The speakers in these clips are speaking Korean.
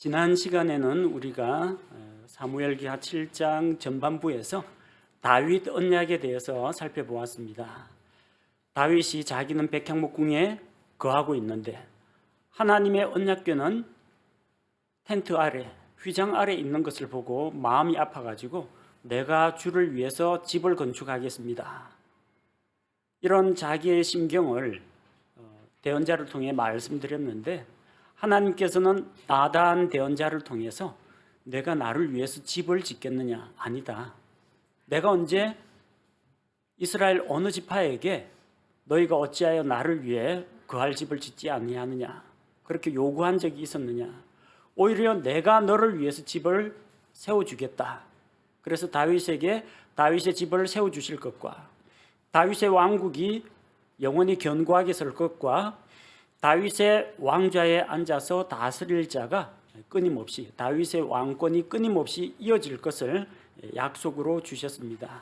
지난 시간에는 우리가 사무엘기하 7장 전반부에서 다윗 언약에 대해서 살펴보았습니다. 다윗이 자기는 백향목궁에 거하고 있는데 하나님의 언약궤는 텐트 아래, 휘장 아래 있는 것을 보고 마음이 아파가지고 내가 주를 위해서 집을 건축하겠습니다. 이런 자기의 심경을 대언자를 통해 말씀드렸는데 하나님께서는 나단 대언자를 통해서 내가 나를 위해서 집을 짓겠느냐? 아니다. 내가 언제 이스라엘 어느 지파에게 너희가 어찌하여 나를 위해 거할 집을 짓지 아니하느냐? 그렇게 요구한 적이 있었느냐? 오히려 내가 너를 위해서 집을 세워주겠다. 그래서 다윗에게 다윗의 집을 세워주실 것과 다윗의 왕국이 영원히 견고하게 설 것과 다윗의 왕좌에 앉아서 다스릴 자가 끊임없이 다윗의 왕권이 끊임없이 이어질 것을 약속으로 주셨습니다.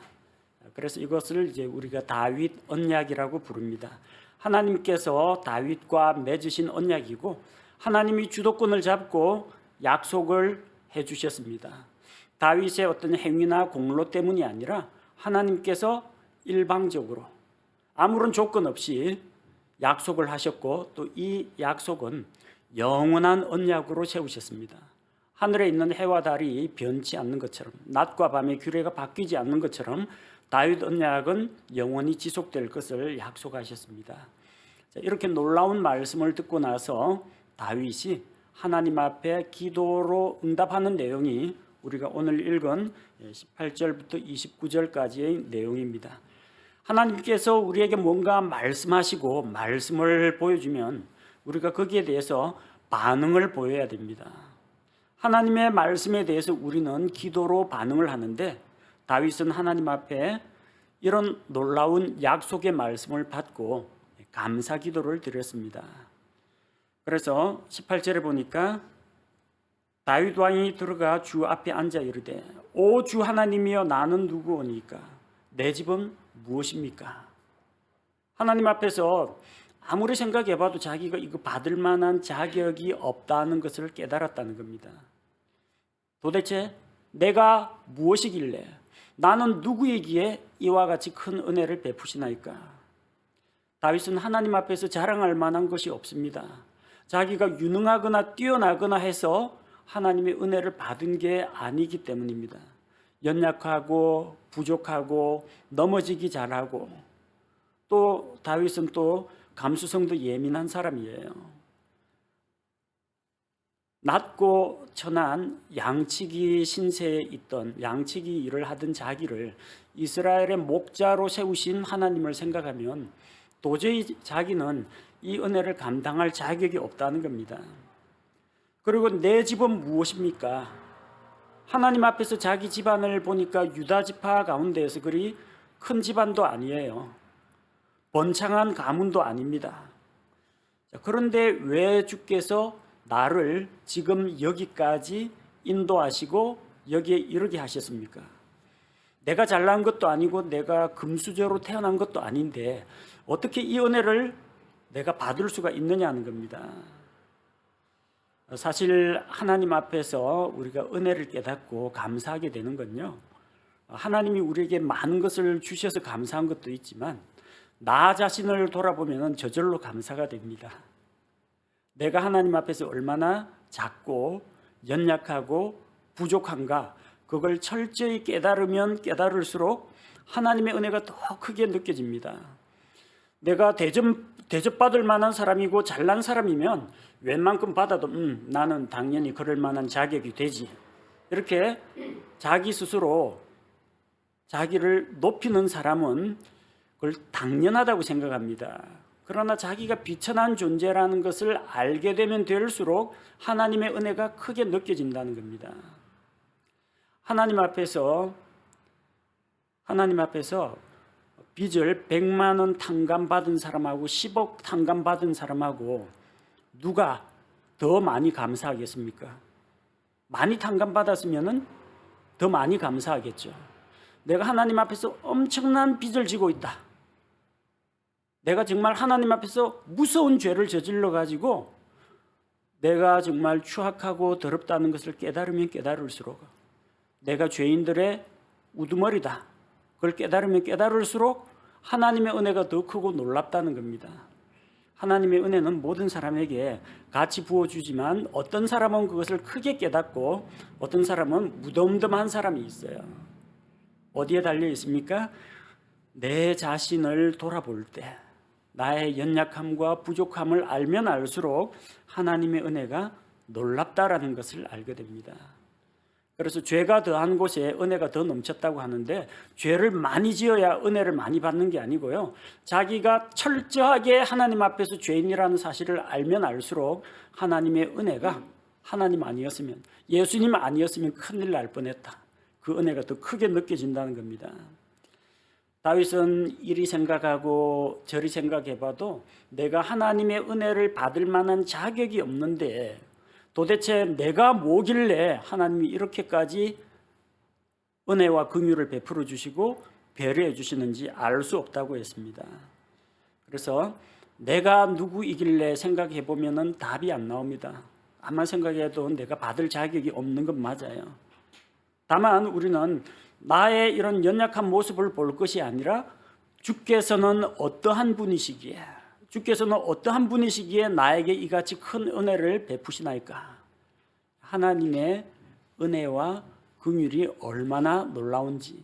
그래서 이것을 이제 우리가 다윗 언약이라고 부릅니다. 하나님께서 다윗과 맺으신 언약이고 하나님이 주도권을 잡고 약속을 해 주셨습니다. 다윗의 어떤 행위나 공로 때문이 아니라 하나님께서 일방적으로 아무런 조건 없이 약속을 하셨고 또 이 약속은 영원한 언약으로 세우셨습니다. 하늘에 있는 해와 달이 변치 않는 것처럼 낮과 밤의 규례가 바뀌지 않는 것처럼 다윗 언약은 영원히 지속될 것을 약속하셨습니다. 이렇게 놀라운 말씀을 듣고 나서 다윗이 하나님 앞에 기도로 응답하는 내용이 우리가 오늘 읽은 18절부터 29절까지의 내용입니다. 하나님께서 우리에게 뭔가 말씀하시고 말씀을 보여주면 우리가 거기에 대해서 반응을 보여야 됩니다. 하나님의 말씀에 대해서 우리는 기도로 반응을 하는데 다윗은 하나님 앞에 이런 놀라운 약속의 말씀을 받고 감사 기도를 드렸습니다. 그래서 18절에 보니까 다윗 왕이 들어가 주 앞에 앉아 이르되 오 주 하나님이여 나는 누구오니까 내 집은 무엇입니까? 하나님 앞에서 아무리 생각해봐도 자기가 이거 받을 만한 자격이 없다는 것을 깨달았다는 겁니다. 도대체 내가 무엇이길래 나는 누구이기에 이와 같이 큰 은혜를 베푸시나이까? 다윗은 하나님 앞에서 자랑할 만한 것이 없습니다. 자기가 유능하거나 뛰어나거나 해서 하나님의 은혜를 받은 게 아니기 때문입니다. 연약하고 부족하고 넘어지기 잘하고 또 다윗은 또 감수성도 예민한 사람이에요. 낮고 천한 양치기 신세에 있던 양치기 일을 하던 자기를 이스라엘의 목자로 세우신 하나님을 생각하면 도저히 자기는 이 은혜를 감당할 자격이 없다는 겁니다. 그리고 내 집은 무엇입니까? 하나님 앞에서 자기 집안을 보니까 유다 지파 가운데에서 그리 큰 집안도 아니에요. 번창한 가문도 아닙니다. 그런데 왜 주께서 나를 지금 여기까지 인도하시고 여기에 이르게 하셨습니까? 내가 잘난 것도 아니고 내가 금수저로 태어난 것도 아닌데 어떻게 이 은혜를 내가 받을 수가 있느냐는 겁니다. 사실 하나님 앞에서 우리가 은혜를 깨닫고 감사하게 되는 건요, 하나님이 우리에게 많은 것을 주셔서 감사한 것도 있지만 나 자신을 돌아보면 저절로 감사가 됩니다. 내가 하나님 앞에서 얼마나 작고 연약하고 부족한가, 그걸 철저히 깨달으면 깨달을수록 하나님의 은혜가 더 크게 느껴집니다. 내가 대접받을 만한 사람이고 잘난 사람이면 웬만큼 받아도 나는 당연히 그럴 만한 자격이 되지, 이렇게 자기 스스로 자기를 높이는 사람은 그걸 당연하다고 생각합니다. 그러나 자기가 비천한 존재라는 것을 알게 되면 될수록 하나님의 은혜가 크게 느껴진다는 겁니다. 하나님 앞에서 빚을 100만 원 탕감받은 사람하고 10억 탕감받은 사람하고 누가 더 많이 감사하겠습니까? 많이 탕감받았으면 더 많이 감사하겠죠. 내가 하나님 앞에서 엄청난 빚을 지고 있다. 내가 정말 하나님 앞에서 무서운 죄를 저질러 가지고 내가 정말 추악하고 더럽다는 것을 깨달으면 깨달을수록, 내가 죄인들의 우두머리다, 그걸 깨달으면 깨달을수록 하나님의 은혜가 더 크고 놀랍다는 겁니다. 하나님의 은혜는 모든 사람에게 같이 부어주지만 어떤 사람은 그것을 크게 깨닫고 어떤 사람은 무덤덤한 사람이 있어요. 어디에 달려 있습니까? 내 자신을 돌아볼 때 나의 연약함과 부족함을 알면 알수록 하나님의 은혜가 놀랍다라는 것을 알게 됩니다. 그래서 죄가 더한 곳에 은혜가 더 넘쳤다고 하는데, 죄를 많이 지어야 은혜를 많이 받는 게 아니고요, 자기가 철저하게 하나님 앞에서 죄인이라는 사실을 알면 알수록 하나님의 은혜가, 하나님 아니었으면, 예수님 아니었으면 큰일 날 뻔했다, 그 은혜가 더 크게 느껴진다는 겁니다. 다윗은 이리 생각하고 저리 생각해봐도 내가 하나님의 은혜를 받을 만한 자격이 없는데 도대체 내가 뭐길래 하나님이 이렇게까지 은혜와 긍휼을 베풀어 주시고 배려해 주시는지 알 수 없다고 했습니다. 그래서 내가 누구이길래 생각해 보면은 답이 안 나옵니다. 아무리 생각해도 내가 받을 자격이 없는 건 맞아요. 다만 우리는 나의 이런 연약한 모습을 볼 것이 아니라 주께서는 어떠한 분이시기에, 주께서는 어떠한 분이시기에 나에게 이같이 큰 은혜를 베푸시나이까, 하나님의 은혜와 긍휼이 얼마나 놀라운지,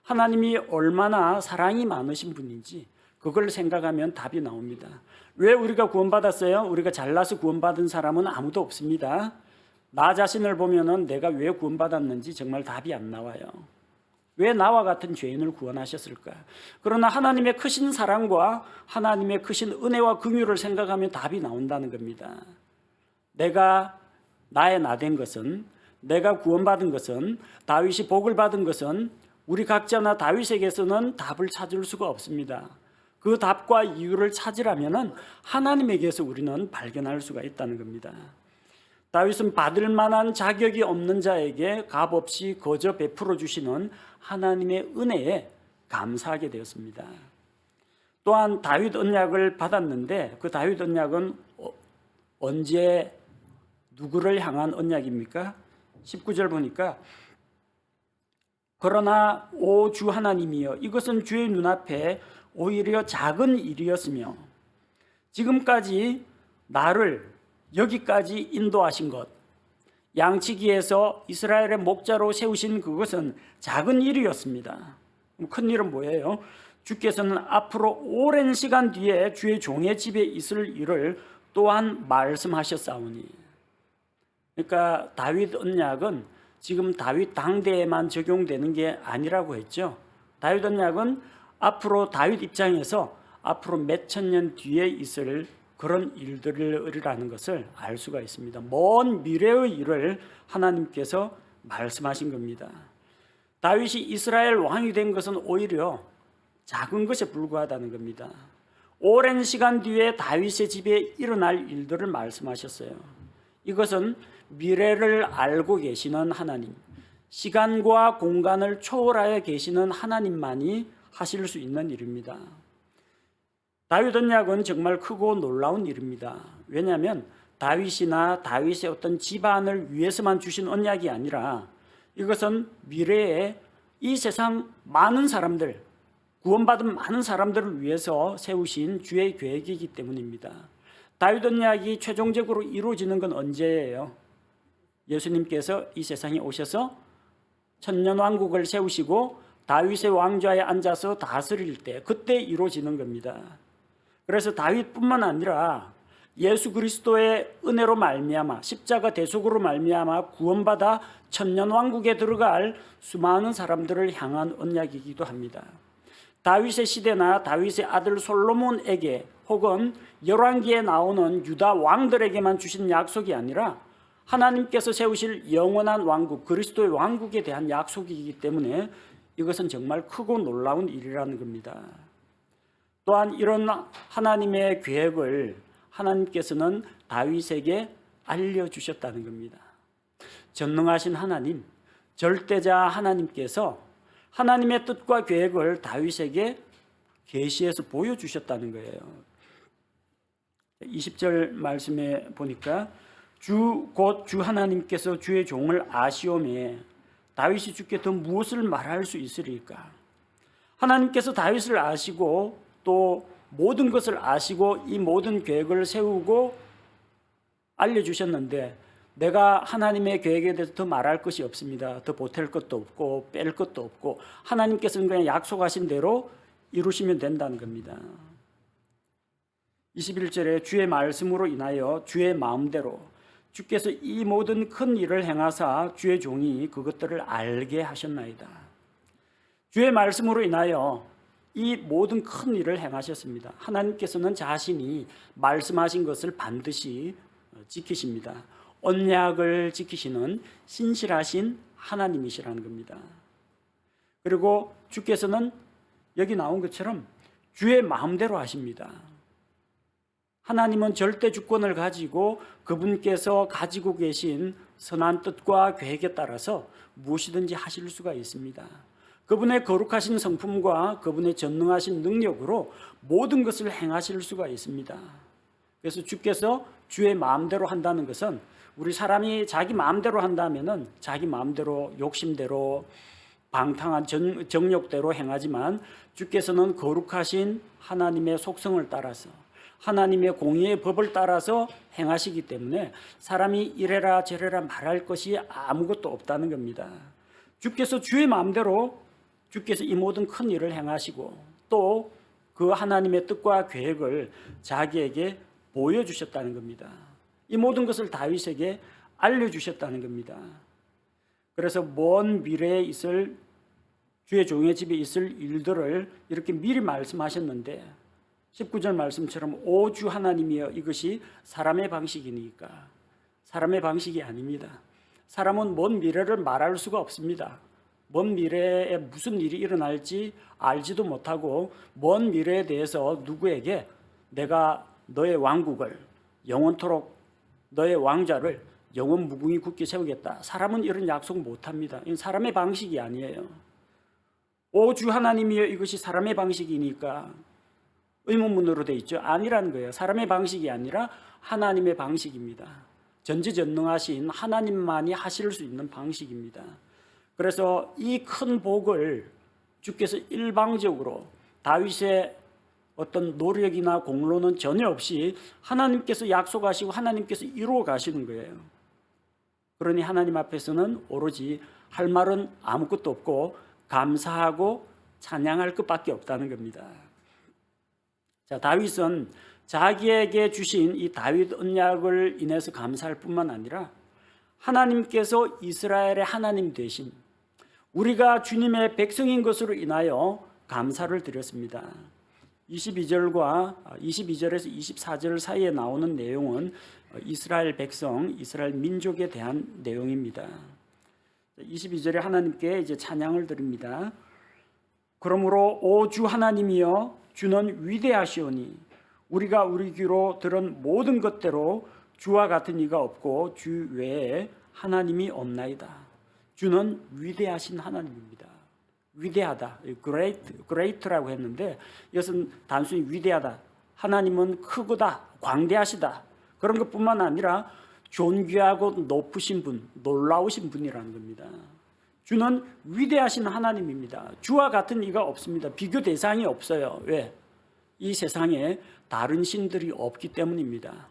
하나님이 얼마나 사랑이 많으신 분인지 그걸 생각하면 답이 나옵니다. 왜 우리가 구원받았어요? 우리가 잘나서 구원받은 사람은 아무도 없습니다. 나 자신을 보면은 내가 왜 구원받았는지 정말 답이 안 나와요. 왜 나와 같은 죄인을 구원하셨을까? 그러나 하나님의 크신 사랑과 하나님의 크신 은혜와 긍휼을 생각하면 답이 나온다는 겁니다. 내가 나의 나된 것은, 내가 구원받은 것은, 다윗이 복을 받은 것은 우리 각자나 다윗에게서는 답을 찾을 수가 없습니다. 그 답과 이유를 찾으려면 하나님에게서 우리는 발견할 수가 있다는 겁니다. 다윗은 받을 만한 자격이 없는 자에게 값없이 거저 베풀어 주시는 하나님의 은혜에 감사하게 되었습니다. 또한 다윗 언약을 받았는데 그 다윗 언약은 언제 누구를 향한 언약입니까? 19절 보니까 그러나 오 주 하나님이여, 이것은 주의 눈앞에 오히려 작은 일이었으며 지금까지 나를 여기까지 인도하신 것, 양치기에서 이스라엘의 목자로 세우신 그것은 작은 일이었습니다. 큰 일은 뭐예요? 주께서는 앞으로 오랜 시간 뒤에 주의 종의 집에 있을 일을 또한 말씀하셨사오니. 그러니까 다윗 언약은 지금 다윗 당대에만 적용되는 게 아니라고 했죠. 다윗 언약은 앞으로 다윗 입장에서 앞으로 몇천 년 뒤에 있을 그런 일들이라는 것을 알 수가 있습니다. 먼 미래의 일을 하나님께서 말씀하신 겁니다. 다윗이 이스라엘 왕이 된 것은 오히려 작은 것에 불과하다는 겁니다. 오랜 시간 뒤에 다윗의 집에 일어날 일들을 말씀하셨어요. 이것은 미래를 알고 계시는 하나님, 시간과 공간을 초월하여 계시는 하나님만이 하실 수 있는 일입니다. 다윗 언약은 정말 크고 놀라운 일입니다. 왜냐하면 다윗이나 다윗의 어떤 집안을 위해서만 주신 언약이 아니라 이것은 미래에 이 세상 많은 사람들, 구원받은 많은 사람들을 위해서 세우신 주의 계획이기 때문입니다. 다윗 언약이 최종적으로 이루어지는 건 언제예요? 예수님께서 이 세상에 오셔서 천년왕국을 세우시고 다윗의 왕좌에 앉아서 다스릴 때, 그때 이루어지는 겁니다. 그래서 다윗뿐만 아니라 예수 그리스도의 은혜로 말미암아, 십자가 대속으로 말미암아 구원받아 천년왕국에 들어갈 수많은 사람들을 향한 언약이기도 합니다. 다윗의 시대나 다윗의 아들 솔로몬에게 혹은 열왕기에 나오는 유다 왕들에게만 주신 약속이 아니라 하나님께서 세우실 영원한 왕국, 그리스도의 왕국에 대한 약속이기 때문에 이것은 정말 크고 놀라운 일이라는 겁니다. 또한 이런 하나님의 계획을 하나님께서는 다윗에게 알려주셨다는 겁니다. 전능하신 하나님, 절대자 하나님께서 하나님의 뜻과 계획을 다윗에게 계시해서 보여주셨다는 거예요. 20절 말씀에 보니까 곧 주 하나님께서 주의 종을 아시오매 다윗이 주께 더 무엇을 말할 수 있으리까? 하나님께서 다윗을 아시고 또 모든 것을 아시고 이 모든 계획을 세우고 알려주셨는데 내가 하나님의 계획에 대해서 더 말할 것이 없습니다. 더 보탤 것도 없고 뺄 것도 없고 하나님께서는 그냥 약속하신 대로 이루시면 된다는 겁니다. 21절에 주의 말씀으로 인하여 주의 마음대로 주께서 이 모든 큰 일을 행하사 주의 종이 그것들을 알게 하셨나이다. 주의 말씀으로 인하여 이 모든 큰 일을 행하셨습니다. 하나님께서는 자신이 말씀하신 것을 반드시 지키십니다. 언약을 지키시는 신실하신 하나님이시라는 겁니다. 그리고 주께서는 여기 나온 것처럼 주의 마음대로 하십니다. 하나님은 절대 주권을 가지고 그분께서 가지고 계신 선한 뜻과 계획에 따라서 무엇이든지 하실 수가 있습니다. 그분의 거룩하신 성품과 그분의 전능하신 능력으로 모든 것을 행하실 수가 있습니다. 그래서 주께서 주의 마음대로 한다는 것은 우리 사람이 자기 마음대로 한다면은 자기 마음대로 욕심대로 방탕한 정욕대로 행하지만 주께서는 거룩하신 하나님의 속성을 따라서 하나님의 공의의 법을 따라서 행하시기 때문에 사람이 이래라 저래라 말할 것이 아무것도 없다는 겁니다. 주께서 주의 마음대로 주께서 이 모든 큰 일을 행하시고 또 그 하나님의 뜻과 계획을 자기에게 보여주셨다는 겁니다. 이 모든 것을 다윗에게 알려주셨다는 겁니다. 그래서 먼 미래에 있을 주의 종의 집에 있을 일들을 이렇게 미리 말씀하셨는데 19절 말씀처럼 오 주 하나님이여 이것이 사람의 방식이니까 사람의 방식이 아닙니다. 사람은 먼 미래를 말할 수가 없습니다. 먼 미래에 무슨 일이 일어날지 알지도 못하고 먼 미래에 대해서 누구에게 내가 너의 왕국을 영원토록 너의 왕좌를 영원 무궁히 굳게 세우겠다. 사람은 이런 약속 못합니다. 이건 사람의 방식이 아니에요. 오 주 하나님이여 이것이 사람의 방식이니까 의문문으로 돼 있죠. 아니라는 거예요. 사람의 방식이 아니라 하나님의 방식입니다. 전지전능하신 하나님만이 하실 수 있는 방식입니다. 그래서 이 큰 복을 주께서 일방적으로 다윗의 어떤 노력이나 공로는 전혀 없이 하나님께서 약속하시고 하나님께서 이루어 가시는 거예요. 그러니 하나님 앞에서는 오로지 할 말은 아무것도 없고 감사하고 찬양할 것밖에 없다는 겁니다. 자, 다윗은 자기에게 주신 이 다윗 언약을 인해서 감사할 뿐만 아니라 하나님께서 이스라엘의 하나님 되신 우리가 주님의 백성인 것으로 인하여 감사를 드렸습니다. 22절에서 24절 사이에 나오는 내용은 이스라엘 백성, 이스라엘 민족에 대한 내용입니다. 22절에 하나님께 이제 찬양을 드립니다. 그러므로 오 주 하나님이여 주는 위대하시오니 우리가 우리 귀로 들은 모든 것대로 주와 같은 이가 없고 주 외에 하나님이 없나이다. 주는 위대하신 하나님입니다. 위대하다, great라고 했는데 이것은 단순히 위대하다. 하나님은 크고다, 광대하시다. 그런 것뿐만 아니라 존귀하고 높으신 분, 놀라우신 분이라는 겁니다. 주는 위대하신 하나님입니다. 주와 같은 이가 없습니다. 비교 대상이 없어요. 왜? 이 세상에 다른 신들이 없기 때문입니다.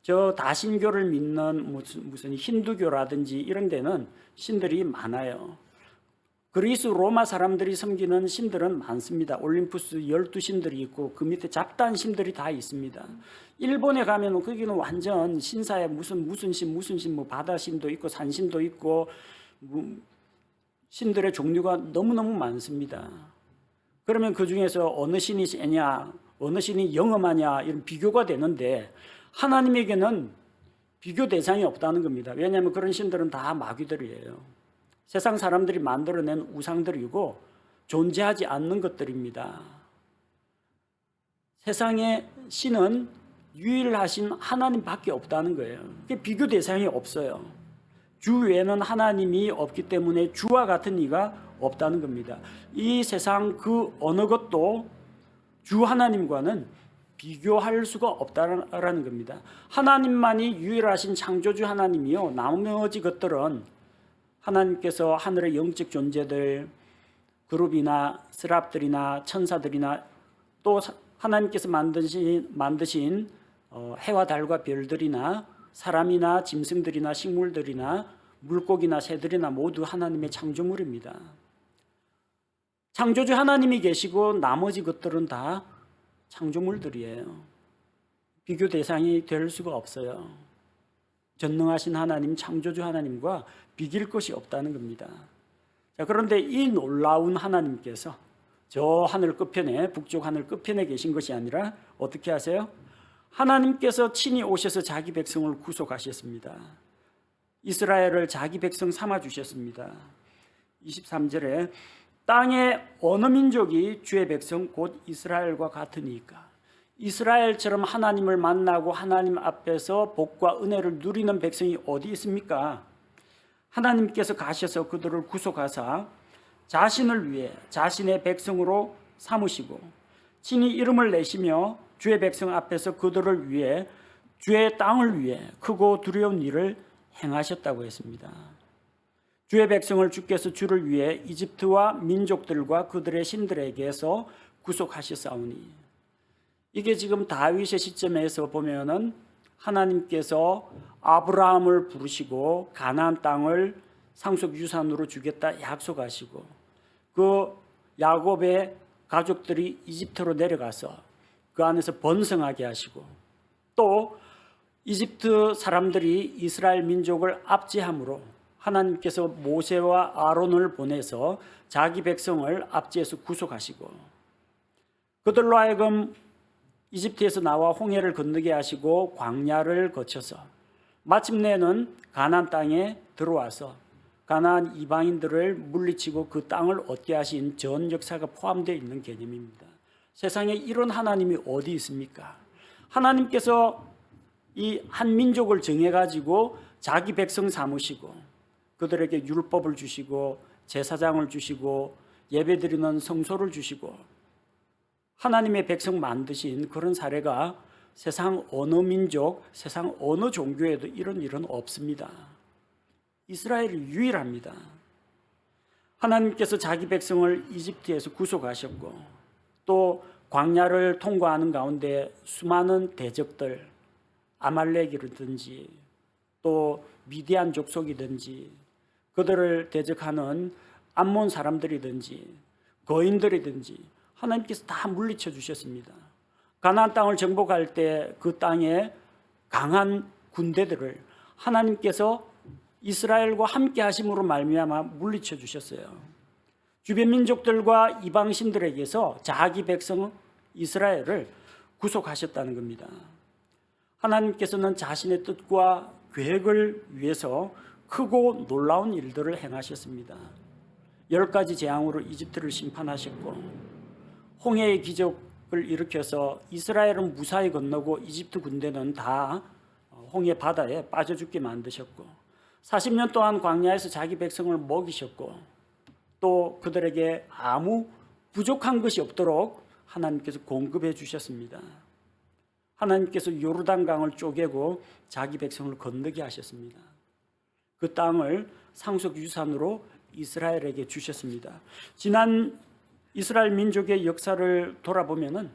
저 다신교를 믿는 무슨 힌두교라든지 이런 데는 신들이 많아요. 그리스 로마 사람들이 섬기는 신들은 많습니다. 올림푸스 12신들이 있고 그 밑에 잡다한 신들이 다 있습니다. 일본에 가면 거기는 완전 신사에 무슨 신, 뭐 바다신도 있고 산신도 있고 신들의 종류가 너무너무 많습니다. 그러면 그 중에서 어느 신이 세냐, 어느 신이 영험하냐 이런 비교가 되는데 하나님에게는 비교 대상이 없다는 겁니다. 왜냐하면 그런 신들은 다 마귀들이에요. 세상 사람들이 만들어낸 우상들이고 존재하지 않는 것들입니다. 세상의 신은 유일하신 하나님밖에 없다는 거예요. 비교 대상이 없어요. 주 외에는 하나님이 없기 때문에 주와 같은 이가 없다는 겁니다. 이 세상 그 어느 것도 주 하나님과는 비교할 수가 없다라는 겁니다. 하나님만이 유일하신 창조주 하나님이요, 나머지 것들은 하나님께서 하늘의 영적 존재들, 그룹이나 스랍들이나 천사들이나 또 하나님께서 만드신 해와 달과 별들이나 사람이나 짐승들이나 식물들이나 물고기나 새들이나 모두 하나님의 창조물입니다. 창조주 하나님이 계시고 나머지 것들은 다 창조물들이에요. 비교 대상이 될 수가 없어요. 전능하신 하나님, 창조주 하나님과 비길 것이 없다는 겁니다. 자, 그런데 이 놀라운 하나님께서 저 하늘 끝편에, 북쪽 하늘 끝편에 계신 것이 아니라 어떻게 하세요? 하나님께서 친히 오셔서 자기 백성을 구속하셨습니다. 이스라엘을 자기 백성 삼아 주셨습니다. 23절에 땅의 어느 민족이 주의 백성 곧 이스라엘과 같으니까. 이스라엘처럼 하나님을 만나고 하나님 앞에서 복과 은혜를 누리는 백성이 어디 있습니까? 하나님께서 가셔서 그들을 구속하사 자신을 위해 자신의 백성으로 삼으시고 친히 이름을 내시며 주의 백성 앞에서 그들을 위해 주의 땅을 위해 크고 두려운 일을 행하셨다고 했습니다. 주의 백성을 주께서 주를 위해 이집트와 민족들과 그들의 신들에게서 구속하셨사오니. 이게 지금 다윗의 시점에서 보면은 하나님께서 아브라함을 부르시고 가나안 땅을 상속 유산으로 주겠다 약속하시고 그 야곱의 가족들이 이집트로 내려가서 그 안에서 번성하게 하시고 또 이집트 사람들이 이스라엘 민족을 압제함으로 하나님께서 모세와 아론을 보내서 자기 백성을 압제해서 구속하시고 그들로 하여금 이집트에서 나와 홍해를 건너게 하시고 광야를 거쳐서 마침내는 가나안 땅에 들어와서 가나안 이방인들을 물리치고 그 땅을 얻게 하신 전 역사가 포함되어 있는 개념입니다. 세상에 이런 하나님이 어디 있습니까? 하나님께서 이 한 민족을 정해가지고 자기 백성 삼으시고 그들에게 율법을 주시고 제사장을 주시고 예배드리는 성소를 주시고 하나님의 백성 만드신 그런 사례가 세상 어느 민족, 세상 어느 종교에도 이런 일은 없습니다. 이스라엘이 유일합니다. 하나님께서 자기 백성을 이집트에서 구속하셨고 또 광야를 통과하는 가운데 수많은 대적들, 아말렉이든지 또 미디안 족속이든지 그들을 대적하는 암몬 사람들이든지 거인들이든지 하나님께서 다 물리쳐 주셨습니다. 가나안 땅을 정복할 때 그 땅에 강한 군대들을 하나님께서 이스라엘과 함께 하심으로 말미암아 물리쳐 주셨어요. 주변 민족들과 이방신들에게서 자기 백성 이스라엘을 구속하셨다는 겁니다. 하나님께서는 자신의 뜻과 계획을 위해서 크고 놀라운 일들을 행하셨습니다. 10가지 재앙으로 이집트를 심판하셨고 홍해의 기적을 일으켜서 이스라엘은 무사히 건너고 이집트 군대는 다 홍해 바다에 빠져 죽게 만드셨고 40년 동안 광야에서 자기 백성을 먹이셨고 또 그들에게 아무 부족한 것이 없도록 하나님께서 공급해 주셨습니다. 하나님께서 요르단강을 쪼개고 자기 백성을 건너게 하셨습니다. 그 땅을 상속 유산으로 이스라엘에게 주셨습니다. 지난 이스라엘 민족의 역사를 돌아보면은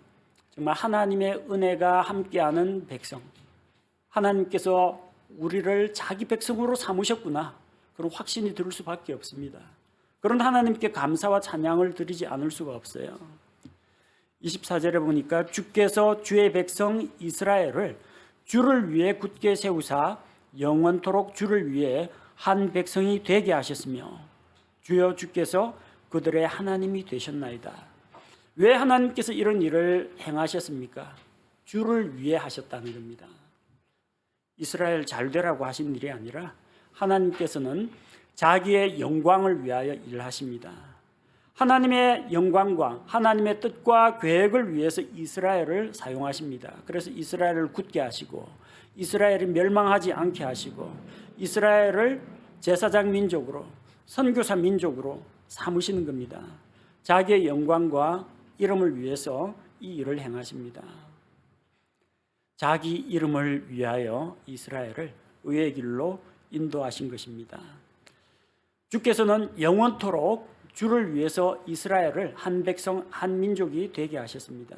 정말 하나님의 은혜가 함께하는 백성, 하나님께서 우리를 자기 백성으로 삼으셨구나 그런 확신이 들 수밖에 없습니다. 그런 하나님께 감사와 찬양을 드리지 않을 수가 없어요. 24절에 보니까 주께서 주의 백성 이스라엘을 주를 위해 굳게 세우사 영원토록 주를 위해 한 백성이 되게 하셨으며 주여 주께서 그들의 하나님이 되셨나이다. 왜 하나님께서 이런 일을 행하셨습니까? 주를 위해 하셨다는 겁니다. 이스라엘 잘 되라고 하신 일이 아니라 하나님께서는 자기의 영광을 위하여 일하십니다. 하나님의 영광과 하나님의 뜻과 계획을 위해서 이스라엘을 사용하십니다. 그래서 이스라엘을 굳게 하시고 이스라엘이 멸망하지 않게 하시고 이스라엘을 제사장 민족으로 선교사 민족으로 삼으시는 겁니다. 자기의 영광과 이름을 위해서 이 일을 행하십니다. 자기 이름을 위하여 이스라엘을 의의 길로 인도하신 것입니다. 주께서는 영원토록 주를 위해서 이스라엘을 한 백성, 한 민족이 되게 하셨습니다.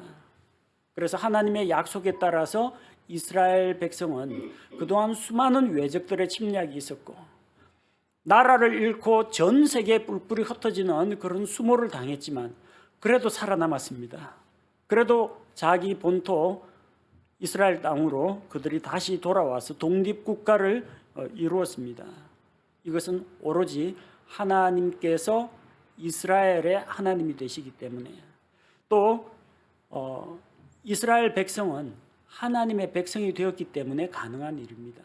그래서 하나님의 약속에 따라서 이스라엘 백성은 그동안 수많은 외적들의 침략이 있었고 나라를 잃고 전 세계에 뿔뿔이 흩어지는 그런 수모를 당했지만 그래도 살아남았습니다. 그래도 자기 본토 이스라엘 땅으로 그들이 다시 돌아와서 독립국가를 이루었습니다. 이것은 오로지 하나님께서 이스라엘의 하나님이 되시기 때문에 또 이스라엘 백성은 하나님의 백성이 되었기 때문에 가능한 일입니다.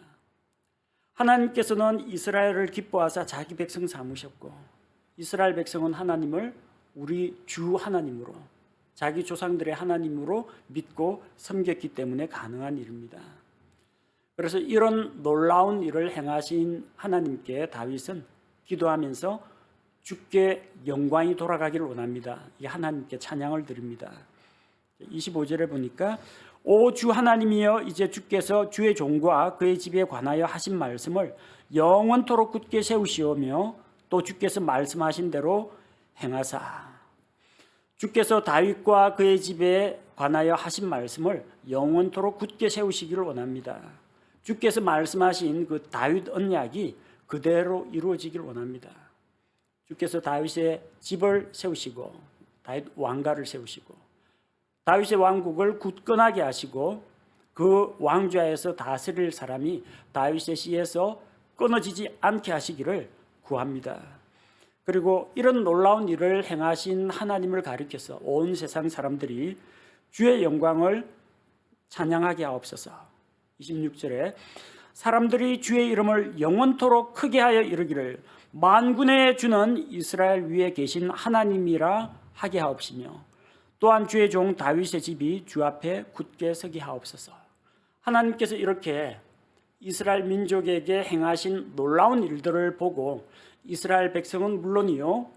하나님께서는 이스라엘을 기뻐하사 자기 백성 삼으셨고 이스라엘 백성은 하나님을 우리 주 하나님으로 자기 조상들의 하나님으로 믿고 섬겼기 때문에 가능한 일입니다. 그래서 이런 놀라운 일을 행하신 하나님께 다윗은 기도하면서 주께 영광이 돌아가기를 원합니다. 이 하나님께 찬양을 드립니다. 25절에 보니까 오 주 하나님이여 이제 주께서 주의 종과 그의 집에 관하여 하신 말씀을 영원토록 굳게 세우시오며 또 주께서 말씀하신 대로 행하사 주께서 다윗과 그의 집에 관하여 하신 말씀을 영원토록 굳게 세우시기를 원합니다. 주께서 말씀하신 그 다윗 언약이 그대로 이루어지기를 원합니다. 주께서 다윗의 집을 세우시고 다윗 왕가를 세우시고 다윗의 왕국을 굳건하게 하시고 그 왕좌에서 다스릴 사람이 다윗의 씨에서 끊어지지 않게 하시기를 구합니다. 그리고 이런 놀라운 일을 행하신 하나님을 가리켜서 온 세상 사람들이 주의 영광을 찬양하게 하옵소서. 26절에 사람들이 주의 이름을 영원토록 크게 하여 이르기를 만군의 주는 이스라엘 위에 계신 하나님이라 하게 하옵시며 또한 주의 종 다윗의 집이 주 앞에 굳게 서게 하옵소서. 하나님께서 이렇게 이스라엘 민족에게 행하신 놀라운 일들을 보고 이스라엘 백성은 물론이요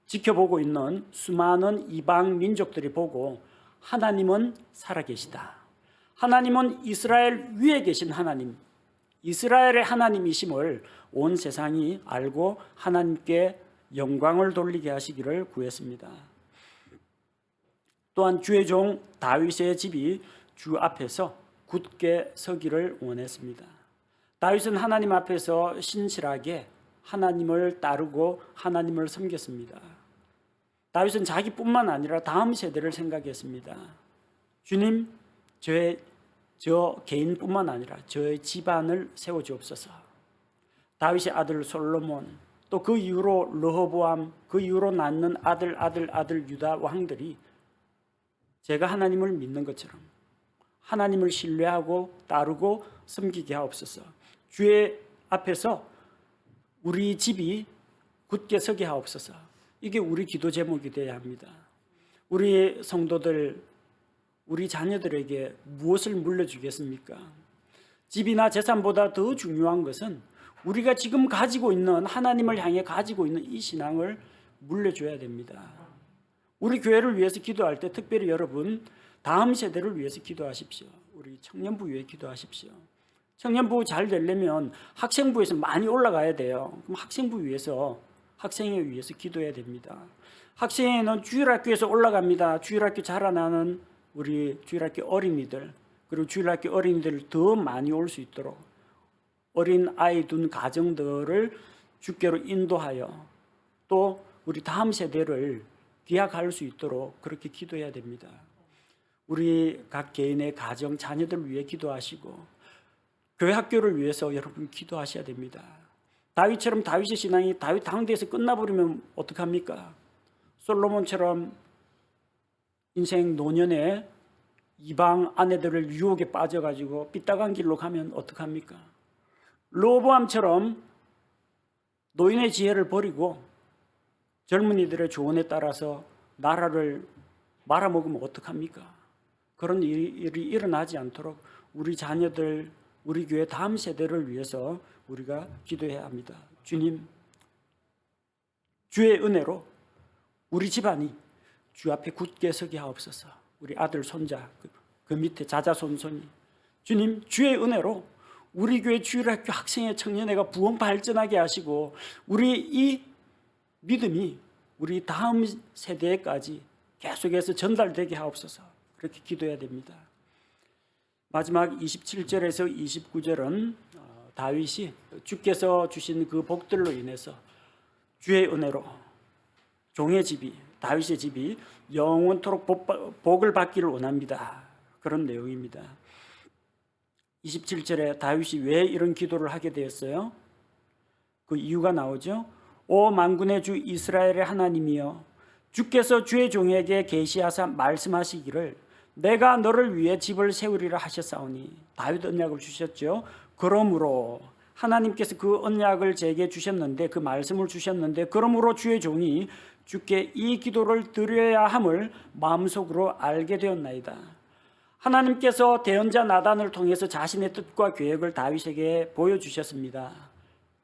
지켜보고 있는 수많은 이방 민족들이 보고 하나님은 살아계시다. 하나님은 이스라엘 위에 계신 하나님, 이스라엘의 하나님이심을 온 세상이 알고 하나님께 영광을 돌리게 하시기를 구했습니다. 또한 주의 종 다윗의 집이 주 앞에서 굳게 서기를 원했습니다. 다윗은 하나님 앞에서 신실하게 하나님을 따르고 하나님을 섬겼습니다. 다윗은 자기뿐만 아니라 다음 세대를 생각했습니다. 주님, 저 개인뿐만 아니라 저의 집안을 세워주옵소서. 다윗의 아들 솔로몬, 또 그 이후로 르호보암, 그 이후로 낳는 아들 유다 왕들이 제가 하나님을 믿는 것처럼 하나님을 신뢰하고 따르고 섬기게 하옵소서. 주의 앞에서 우리 집이 굳게 서게 하옵소서. 이게 우리 기도 제목이 되어야 합니다. 우리 성도들, 우리 자녀들에게 무엇을 물려주겠습니까? 집이나 재산보다 더 중요한 것은 우리가 지금 가지고 있는 하나님을 향해 가지고 있는 이 신앙을 물려줘야 됩니다. 우리 교회를 위해서 기도할 때 특별히 여러분 다음 세대를 위해서 기도하십시오. 우리 청년부 위해 기도하십시오. 청년부 잘 되려면 학생부에서 많이 올라가야 돼요. 그럼 학생부 위해서 학생회 위해서 기도해야 됩니다. 학생회는 주일학교에서 올라갑니다. 주일학교 자라나는 우리 주일학교 어린이들, 그리고 주일학교 어린이들 더 많이 올 수 있도록 어린 아이 둔 가정들을 주께로 인도하여 또 우리 다음 세대를 기약할 수 있도록 그렇게 기도해야 됩니다. 우리 각 개인의 가정, 자녀들을 위해 기도하시고 교회 학교를 위해서 여러분 기도하셔야 됩니다. 다윗처럼 다윗의 신앙이 다윗 당대에서 끝나버리면 어떡합니까? 솔로몬처럼 인생 노년에 이방 아내들을 유혹에 빠져가지고 삐딱한 길로 가면 어떡합니까? 르호보암처럼 노인의 지혜를 버리고 젊은이들의 조언에 따라서 나라를 말아먹으면 어떡합니까? 그런 일이 일어나지 않도록 우리 자녀들, 우리 교회 다음 세대를 위해서 우리가 기도해야 합니다. 주님, 주의 은혜로 우리 집안이 주 앞에 굳게 서게 하옵소서. 우리 아들, 손자, 그 밑에 자자손손이 주님 주의 은혜로 우리 교회 주일학교 학생회 청년회가 부흥 발전하게 하시고 우리 이 믿음이 우리 다음 세대까지 계속해서 전달되게 하옵소서. 그렇게 기도해야 됩니다. 마지막 27절에서 29절은 다윗이 주께서 주신 그 복들로 인해서 주의 은혜로 종의 집이, 다윗의 집이 영원토록 복을 받기를 원합니다. 그런 내용입니다. 27절에 다윗이 왜 이런 기도를 하게 되었어요? 그 이유가 나오죠. 오 만군의 주 이스라엘의 하나님이여, 주께서 주의 종에게 계시하사 말씀하시기를 내가 너를 위해 집을 세우리라 하셨사오니, 다윗 언약을 주셨죠. 그러므로 하나님께서 그 언약을 제게 주셨는데, 그 말씀을 주셨는데, 그러므로 주의 종이 주께 이 기도를 드려야 함을 마음속으로 알게 되었나이다. 하나님께서 대언자 나단을 통해서 자신의 뜻과 계획을 다윗에게 보여주셨습니다.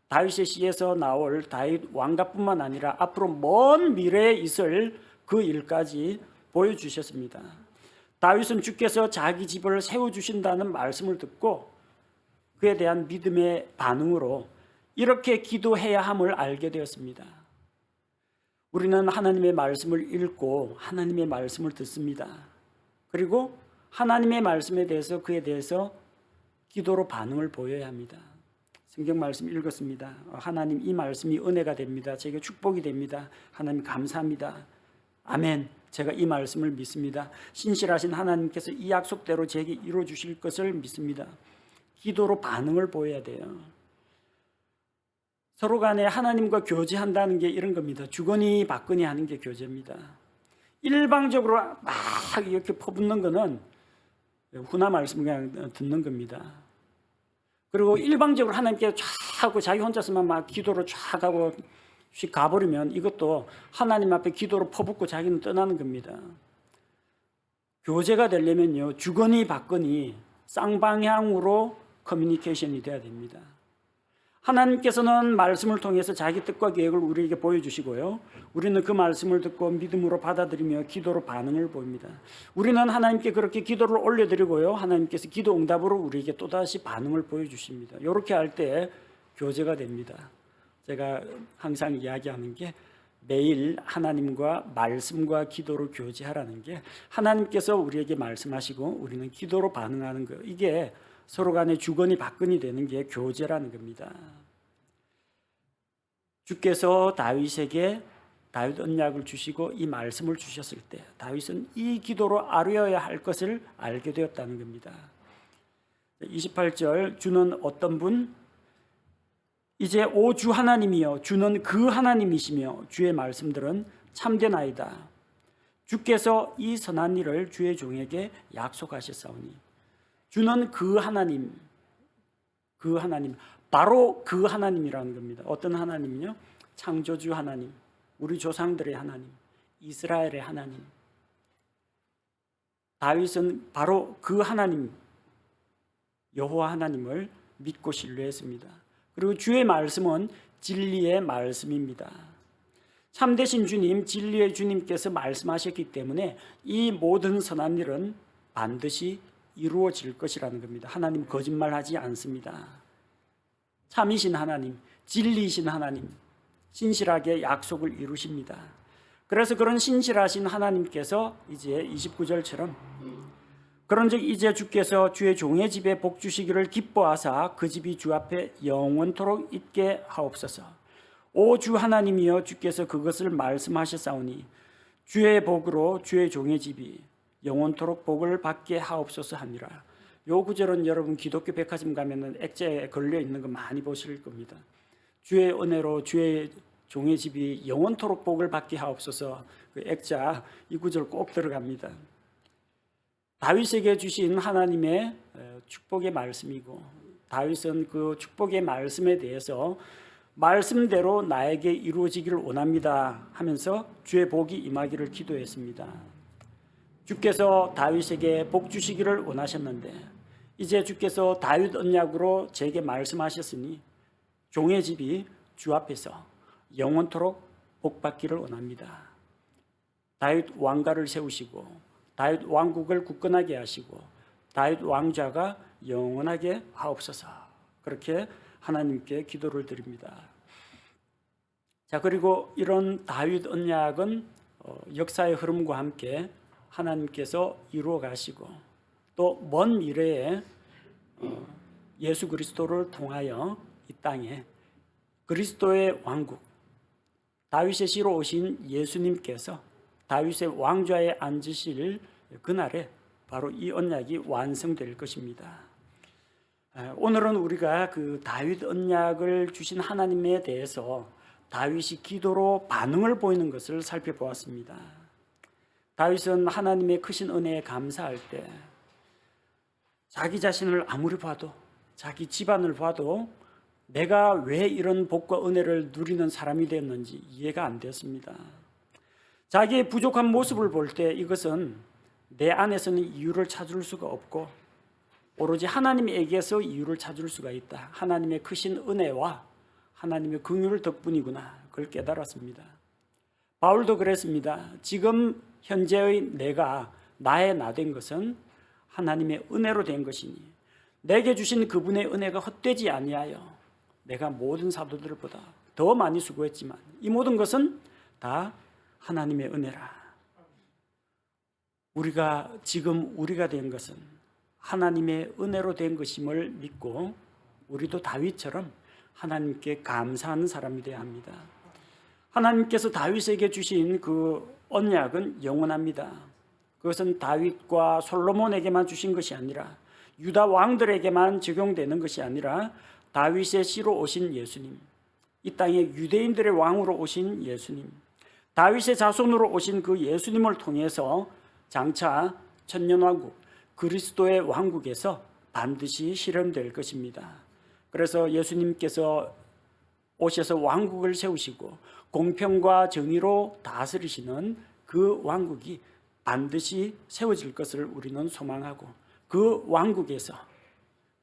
다윗의 시에서 나올 다윗 왕가뿐만 아니라 앞으로 먼 미래에 있을 그 일까지 보여주셨습니다. 다윗은 주께서 자기 집을 세워주신다는 말씀을 듣고 그에 대한 믿음의 반응으로 이렇게 기도해야 함을 알게 되었습니다. 우리는 하나님의 말씀을 읽고 하나님의 말씀을 듣습니다. 그리고 하나님의 말씀에 대해서 그에 대해서 기도로 반응을 보여야 합니다. 성경 말씀 읽었습니다. 하나님 이 말씀이 은혜가 됩니다. 제게 축복이 됩니다. 하나님 감사합니다. 아멘. 제가 이 말씀을 믿습니다. 신실하신 하나님께서 이 약속대로 제게 이루어 주실 것을 믿습니다. 기도로 반응을 보여야 돼요. 서로 간에 하나님과 교제한다는 게 이런 겁니다. 주거니 받거니 하는 게 교제입니다. 일방적으로 막 이렇게 퍼붓는 거는 훈화 말씀 그냥 듣는 겁니다. 그리고 일방적으로 하나님께 쫙 하고 자기 혼자서만 막 기도로 쫙 하고 휙 가버리면 이것도 하나님 앞에 기도로 퍼붓고 자기는 떠나는 겁니다. 교제가 되려면요, 주거니 받거니 쌍방향으로 커뮤니케이션이 돼야 됩니다. 하나님께서는 말씀을 통해서 자기 뜻과 계획을 우리에게 보여주시고요, 우리는 그 말씀을 듣고 믿음으로 받아들이며 기도로 반응을 보입니다. 우리는 하나님께 그렇게 기도를 올려드리고요, 하나님께서 기도 응답으로 우리에게 또다시 반응을 보여주십니다. 이렇게 할 때 교제가 됩니다. 제가 항상 이야기하는 게 매일 하나님과 말씀과 기도로 교제하라는 게, 하나님께서 우리에게 말씀하시고 우리는 기도로 반응하는 거예요. 이게 서로 간에 주거니 받거니 되는 게 교제라는 겁니다. 주께서 다윗에게 다윗 언약을 주시고 이 말씀을 주셨을 때 다윗은 이 기도로 아뢰어야 할 것을 알게 되었다는 겁니다. 28절, 주는 어떤 분? 이제 오 주 하나님이여, 주는 그 하나님이시며 주의 말씀들은 참되나이다. 주께서 이 선한 일을 주의 종에게 약속하셨사오니, 주는 그 하나님, 바로 그 하나님이라는 겁니다. 어떤 하나님이요? 창조주 하나님, 우리 조상들의 하나님, 이스라엘의 하나님. 다윗은 바로 그 하나님, 여호와 하나님을 믿고 신뢰했습니다. 그리고 주의 말씀은 진리의 말씀입니다. 참되신 주님, 진리의 주님께서 말씀하셨기 때문에 이 모든 선한 일은 반드시 이루어질 것이라는 겁니다. 하나님 거짓말하지 않습니다. 참이신 하나님, 진리이신 하나님, 신실하게 약속을 이루십니다. 그래서 그런 신실하신 하나님께서 이제 29절처럼 그런즉 이제 주께서 주의 종의 집에 복 주시기를 기뻐하사 그 집이 주 앞에 영원토록 있게 하옵소서. 오 주 하나님이여, 주께서 그것을 말씀하셨사오니 주의 복으로 주의 종의 집이 영원토록 복을 받게 하옵소서 하니라. 요 구절은 여러분 기독교 백화점 가면은 액자에 걸려 있는 거 많이 보실 겁니다. 주의 은혜로 주의 종의 집이 영원토록 복을 받게 하옵소서. 그 액자 이 구절 꼭 들어갑니다. 다윗에게 주신 하나님의 축복의 말씀이고, 다윗은 그 축복의 말씀에 대해서 말씀대로 나에게 이루어지기를 원합니다 하면서 주의 복이 임하기를 기도했습니다. 주께서 다윗에게 복 주시기를 원하셨는데 이제 주께서 다윗 언약으로 제게 말씀하셨으니 종의 집이 주 앞에서 영원토록 복 받기를 원합니다. 다윗 왕가를 세우시고 다윗 왕국을 굳건하게 하시고 다윗 왕좌가 영원하게 하옵소서. 그렇게 하나님께 기도를 드립니다. 자, 그리고 이런 다윗 언약은 역사의 흐름과 함께 하나님께서 이루어 가시고 또 먼 미래에 예수 그리스도를 통하여 이 땅에 그리스도의 왕국, 다윗의 씨로 오신 예수님께서 다윗의 왕좌에 앉으실 그날에 바로 이 언약이 완성될 것입니다. 오늘은 우리가 그 다윗 언약을 주신 하나님에 대해서 다윗이 기도로 반응을 보이는 것을 살펴보았습니다. 다윗은 하나님의 크신 은혜에 감사할 때 자기 자신을 아무리 봐도, 자기 집안을 봐도 내가 왜 이런 복과 은혜를 누리는 사람이 되었는지 이해가 안 되었습니다. 자기의 부족한 모습을 볼 때 이것은 내 안에서는 이유를 찾을 수가 없고 오로지 하나님에게서 이유를 찾을 수가 있다. 하나님의 크신 은혜와 하나님의 긍휼 덕분이구나. 그걸 깨달았습니다. 바울도 그랬습니다. 지금 현재의 내가 나의 나 된 것은 하나님의 은혜로 된 것이니 내게 주신 그분의 은혜가 헛되지 아니하여 내가 모든 사도들보다 더 많이 수고했지만 이 모든 것은 다 하나님의 은혜라. 우리가 지금 우리가 된 것은 하나님의 은혜로 된 것임을 믿고 우리도 다윗처럼 하나님께 감사하는 사람이 되어야 합니다. 하나님께서 다윗에게 주신 그 언약은 영원합니다. 그것은 다윗과 솔로몬에게만 주신 것이 아니라 유다 왕들에게만 적용되는 것이 아니라 다윗의 씨로 오신 예수님, 이 땅에 유대인들의 왕으로 오신 예수님, 다윗의 자손으로 오신 그 예수님을 통해서 장차 천년왕국 그리스도의 왕국에서 반드시 실현될 것입니다. 그래서 예수님께서 오셔서 왕국을 세우시고 공평과 정의로 다스리시는 그 왕국이 반드시 세워질 것을 우리는 소망하고 그 왕국에서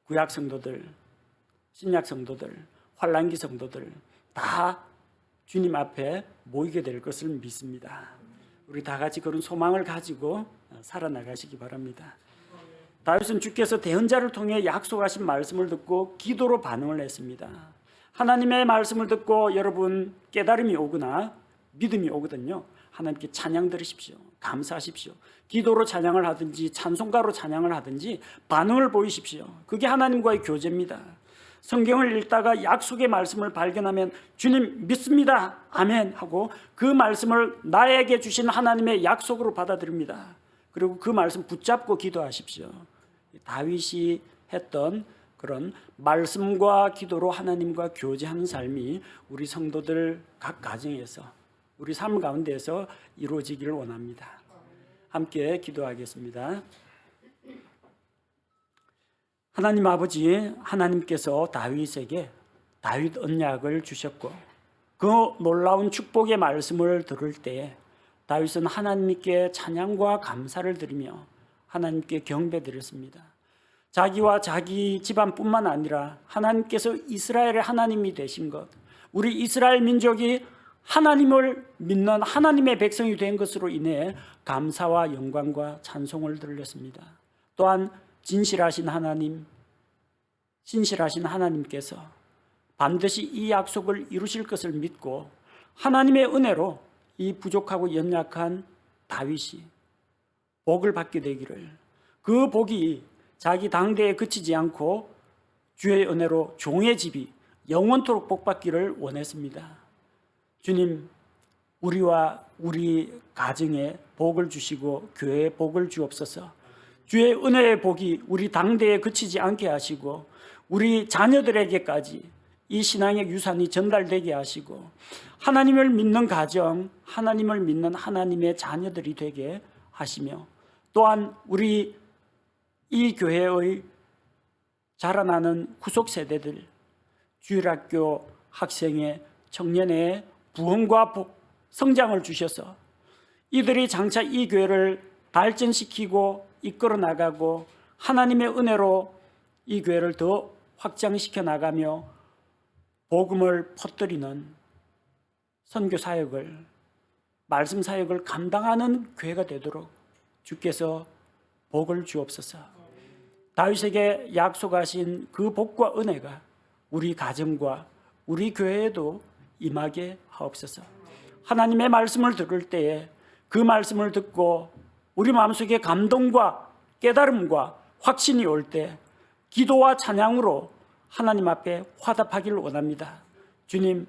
구약 성도들, 신약 성도들, 환란기 성도들 다 주님 앞에 모이게 될 것을 믿습니다. 우리 다 같이 그런 소망을 가지고 살아나가시기 바랍니다. 다윗은 주께서 대언자를 통해 약속하신 말씀을 듣고 기도로 반응을 했습니다. 하나님의 말씀을 듣고 여러분 깨달음이 오거나 믿음이 오거든요. 하나님께 찬양 드리십시오. 감사하십시오. 기도로 찬양을 하든지 찬송가로 찬양을 하든지 반응을 보이십시오. 그게 하나님과의 교제입니다. 성경을 읽다가 약속의 말씀을 발견하면 주님 믿습니다. 아멘 하고 그 말씀을 나에게 주신 하나님의 약속으로 받아들입니다. 그리고 그 말씀 붙잡고 기도하십시오. 다윗이 했던 그런 말씀과 기도로 하나님과 교제하는 삶이 우리 성도들 각 가정에서 우리 삶 가운데에서 이루어지기를 원합니다. 함께 기도하겠습니다. 하나님 아버지, 하나님께서 다윗에게 다윗 언약을 주셨고 그 놀라운 축복의 말씀을 들을 때 다윗은 하나님께 찬양과 감사를 드리며 하나님께 경배드렸습니다. 자기와 자기 집안뿐만 아니라 하나님께서 이스라엘의 하나님이 되신 것, 우리 이스라엘 민족이 하나님을 믿는 하나님의 백성이 된 것으로 인해 감사와 영광과 찬송을 드렸습니다. 또한 진실하신 하나님, 신실하신 하나님께서 반드시 이 약속을 이루실 것을 믿고 하나님의 은혜로 이 부족하고 연약한 다윗이 복을 받게 되기를, 그 복이 자기 당대에 그치지 않고 주의 은혜로 종의 집이 영원토록 복받기를 원했습니다. 주님, 우리와 우리 가정에 복을 주시고 교회에 복을 주옵소서. 주의 은혜의 복이 우리 당대에 그치지 않게 하시고 우리 자녀들에게까지 이 신앙의 유산이 전달되게 하시고 하나님을 믿는 가정, 하나님을 믿는 하나님의 자녀들이 되게 하시며 또한 우리 이 교회의 자라나는 후속 세대들, 주일학교 학생의 청년의 부흥과 성장을 주셔서 이들이 장차 이 교회를 발전시키고 이끌어 나가고 하나님의 은혜로 이 교회를 더 확장시켜 나가며 복음을 퍼뜨리는 선교 사역을, 말씀 사역을 감당하는 교회가 되도록 주께서 복을 주옵소서. 다윗에게 약속하신 그 복과 은혜가 우리 가정과 우리 교회에도 임하게 하옵소서. 하나님의 말씀을 들을 때에 그 말씀을 듣고 우리 마음속에 감동과 깨달음과 확신이 올 때 기도와 찬양으로 하나님 앞에 화답하기를 원합니다. 주님,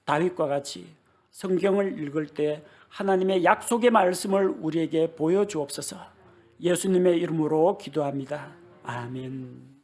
다윗과 같이 성경을 읽을 때 하나님의 약속의 말씀을 우리에게 보여주옵소서. 예수님의 이름으로 기도합니다. 아멘.